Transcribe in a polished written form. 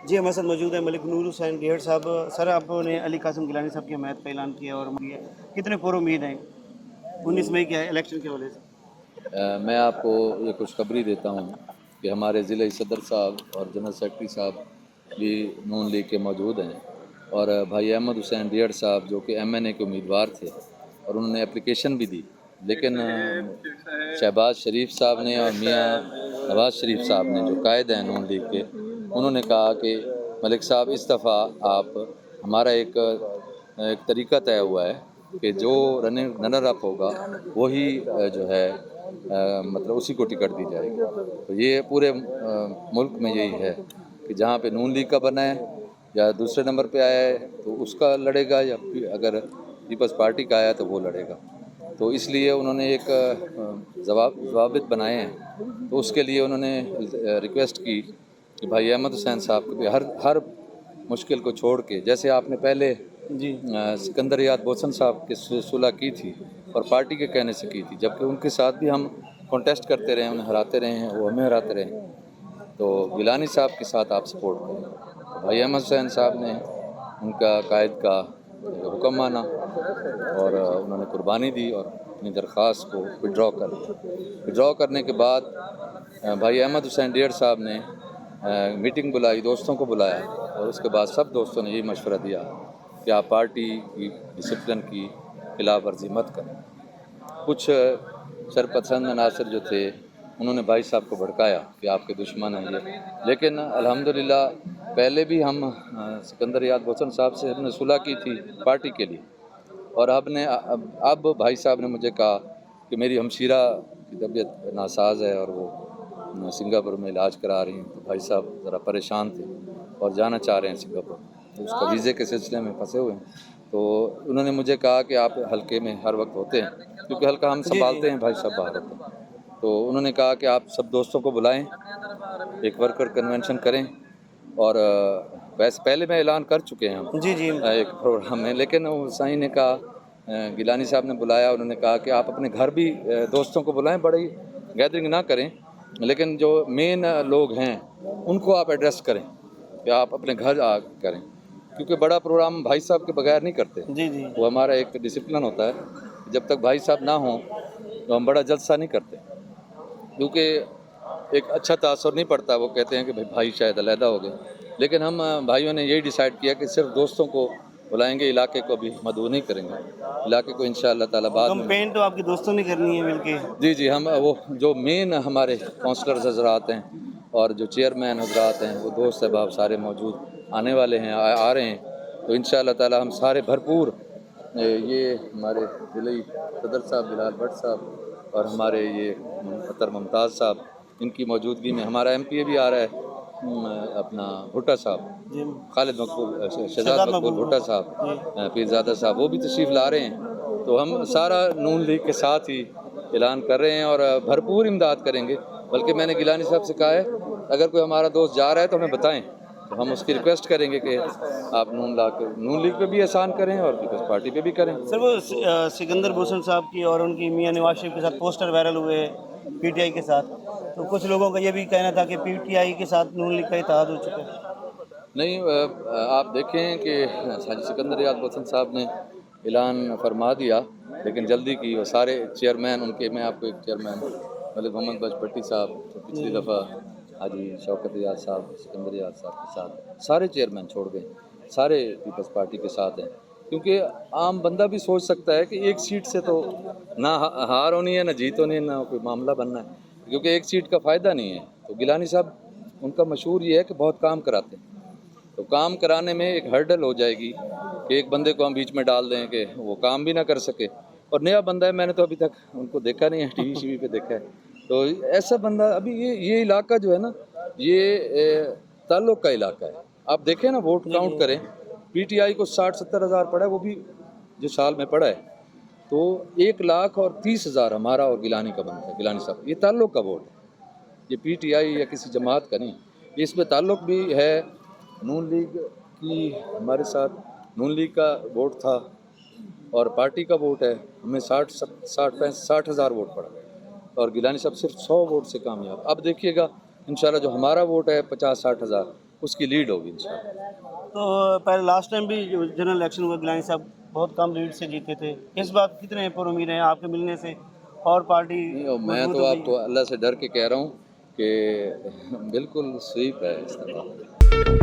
جی ہمارے ساتھ موجود ہے ملک نور حسین ڈیڑھ صاحب. سر آپ نے علی قاسم گیلانی صاحب کی حمایت کا اعلان کیا اور کتنے پر امید ہیں 19 مئی کے الیکشن کے حوالے سے؟ میں آپ کو یہ خوشخبری دیتا ہوں کہ ہمارے ضلعی صدر صاحب اور جنرل سیکرٹری صاحب بھی نون لیگ کے موجود ہیں، اور بھائی احمد حسین ڈیڑھ صاحب جو کہ ایم این اے کے امیدوار تھے اور انہوں نے اپلیکیشن بھی دی، لیکن شہباز شریف صاحب نے اور میاں نواز شریف صاحب نے جو قائد ہیں نون لیگ کے، انہوں نے کہا کہ ملک صاحب اس دفعہ آپ ہمارا ایک طریقہ طے ہوا ہے کہ جو رنر اپ ہوگا وہی جو ہے مطلب اسی کو ٹکٹ دی جائے گی. تو یہ پورے ملک میں یہی ہے کہ جہاں پہ نون لیگ کا بنا ہے یا دوسرے نمبر پہ آیا ہے تو اس کا لڑے گا، یا اگر پیپلز پارٹی کا آیا تو وہ لڑے گا. تو اس لیے انہوں نے ایک ضوابط بنائے ہیں. تو اس کے لیے انہوں نے ریکویسٹ کی کہ بھائی احمد حسین صاحب کو بھی ہر مشکل کو چھوڑ کے، جیسے آپ نے پہلے جی سکندر یاد بوسن صاحب کی صلح کی تھی اور پارٹی کے کہنے سے کی تھی، جبکہ ان کے ساتھ بھی ہم کانٹیسٹ کرتے رہے، انہیں ہراتے رہے ہیں، وہ ہمیں ہراتے رہے ہیں. تو گیلانی صاحب کے ساتھ آپ سپورٹ کریں. بھائی احمد حسین صاحب نے ان کا قائد کا حکم مانا اور انہوں نے قربانی دی اور اپنی درخواست کو وڈرا کرنے کے بعد بھائی احمد حسین ڈیڑھ صاحب نے میٹنگ بلائی، دوستوں کو بلایا، اور اس کے بعد سب دوستوں نے یہ مشورہ دیا کہ آپ پارٹی کی ڈسپلن کی خلاف ورزی مت کریں. کچھ شرپسند عناصر جو تھے انہوں نے بھائی صاحب کو بھڑکایا کہ آپ کے دشمن ہیں یہ، لیکن الحمدللہ پہلے بھی ہم سکندر یاد بوسن صاحب سے ہم نے صلح کی تھی پارٹی کے لیے، اور اب بھائی صاحب نے مجھے کہا کہ میری ہمشیرہ کی طبیعت ناساز ہے اور وہ سنگاپور میں علاج کرا رہی ہیں. تو بھائی صاحب ذرا پریشان تھے اور جانا چاہ رہے ہیں سنگاپور، تو اس کا ویزے کے سلسلے میں پھنسے ہوئے ہیں. تو انہوں نے مجھے کہا کہ آپ حلقے میں ہر وقت ہوتے ہیں، کیونکہ حلقہ ہم سنبھالتے ہیں، بھائی صاحب باہر ہوتے ہیں. تو انہوں نے کہا کہ آپ سب دوستوں کو بلائیں، ایک ورکر کنونشن کریں، اور ویسے پہلے میں اعلان کر چکے ہیں ہم جی ایک پروگرام میں، لیکن سائیں نے کہا، گیلانی صاحب نے بلایا، انہوں نے کہا کہ آپ اپنے گھر بھی دوستوں کو بلائیں، بڑی گیدرنگ نہ کریں، لیکن جو مین لوگ ہیں ان کو آپ ایڈریس کریں کہ آپ اپنے گھر آ کریں، کیونکہ بڑا پروگرام بھائی صاحب کے بغیر نہیں کرتے. جی جی وہ ہمارا ایک ڈسپلن ہوتا ہے، جب تک بھائی صاحب نہ ہوں تو ہم بڑا جلسہ نہیں کرتے، کیونکہ ایک اچھا تاثر نہیں پڑتا. وہ کہتے ہیں کہ بھائی شاید علیحدہ ہو گئے، لیکن ہم بھائیوں نے یہی ڈیسائیڈ کیا کہ صرف دوستوں کو بلائیں گے، علاقے کو بھی مدعو نہیں کریں گے. علاقے کو انشاءاللہ تعالیٰ بعد میں کمپین تو آپ کی دوستوں نے کرنی ہے مل کے. جی ہم وہ جو مین ہمارے کونسلرز حضرات ہیں اور جو چیئرمین حضرات ہیں، وہ دوست احباب سارے موجود آنے والے ہیں، آ رہے ہیں. تو انشاءاللہ تعالیٰ ہم سارے بھرپور، یہ ہمارے ضلعی صدر صاحب بلال بٹ صاحب اور ہمارے یہ اطہر ممتاز صاحب، ان کی موجودگی میں ہمارا ایم پی اے بھی آ رہا ہے اپنا بھٹا صاحب، جی خالد مقبول شہزاد مقبول بھٹا صاحب، پیرزادہ صاحب، وہ بھی تشریف لا رہے ہیں. تو ہم سارا نون لیگ کے ساتھ ہی اعلان کر رہے ہیں اور بھرپور امداد کریں گے. بلکہ میں نے گیلانی صاحب سے کہا ہے اگر کوئی ہمارا دوست جا رہا ہے تو ہمیں بتائیں، تو ہم اس کی ریکویسٹ کریں گے کہ آپ نون لیگ پہ بھی احسان کریں اور پیپلز پارٹی پہ بھی کریں. سر وہ سکندر بوسن صاحب کی اور ان کی میاں نواز شریف کے ساتھ پوسٹر وائرل ہوئے پی ٹی آئی کے ساتھ، تو کچھ لوگوں کا یہ بھی کہنا تھا کہ پی ٹی آئی کے ساتھ نون لیگ کا اتحاد ہو چکا ہے. نہیں، آپ دیکھیں کہ حاجی سکندر یاد بوسن صاحب نے اعلان فرما دیا، لیکن جلدی کی وہ سارے چیئرمین ان کے، میں آپ کو ایک چیئرمین ملک محمد بخش بھٹی صاحب پچھلی دفعہ حاجی شوکت یاد صاحب، سکندر یاد صاحب کے ساتھ سارے چیئرمین چھوڑ گئے، سارے پیپلز پارٹی کے ساتھ ہیں. کیونکہ عام بندہ بھی سوچ سکتا ہے کہ ایک سیٹ سے تو نہ ہار ہونی ہے، نہ جیت ہونی ہے، نہ کوئی معاملہ بننا ہے، کیونکہ ایک سیٹ کا فائدہ نہیں ہے. تو گیلانی صاحب ان کا مشہور یہ ہے کہ بہت کام کراتے ہیں، تو کام کرانے میں ایک ہرڈل ہو جائے گی کہ ایک بندے کو ہم بیچ میں ڈال دیں کہ وہ کام بھی نہ کر سکے، اور نیا بندہ ہے، میں نے تو ابھی تک ان کو دیکھا نہیں ہے، ٹی وی شی وی پہ دیکھا ہے. تو ایسا بندہ ابھی یہ علاقہ جو ہے نا، یہ تعلق کا علاقہ ہے. آپ دیکھیں نا، ووٹ کاؤنٹ کریں، پی ٹی آئی کو 60-70 ہزار پڑا ہے، وہ بھی جو سال میں پڑا ہے، تو 1,30,000 ہمارا اور گیلانی کا بنتا ہے. گیلانی صاحب یہ تعلق کا ووٹ ہے، یہ پی ٹی آئی یا کسی جماعت کا نہیں. اس میں تعلق بھی ہے نون لیگ کی ہمارے ساتھ، نون لیگ کا ووٹ تھا اور پارٹی کا ووٹ ہے. ہمیں 60 ہزار ووٹ پڑا اور گیلانی صاحب صرف 100 ووٹ سے کامیاب. اب دیکھیے گا انشاءاللہ جو ہمارا ووٹ ہے 50-60 ہزار، اس کی لیڈ ہوگی انشاءاللہ۔ تو پہلے لاسٹ ٹائم بھی جو جنرل الیکشن ہوا گیلانی صاحب بہت کم لیڈ سے جیتے تھے، اس بات کتنے پر امید ہیں آپ کے ملنے سے اور پارٹی نہیں، اور میں مضبوط تو ہو آپ گئی؟ کو اللہ سے ڈر کے کہہ رہا ہوں کہ بالکل سویپ ہے اس طرح۔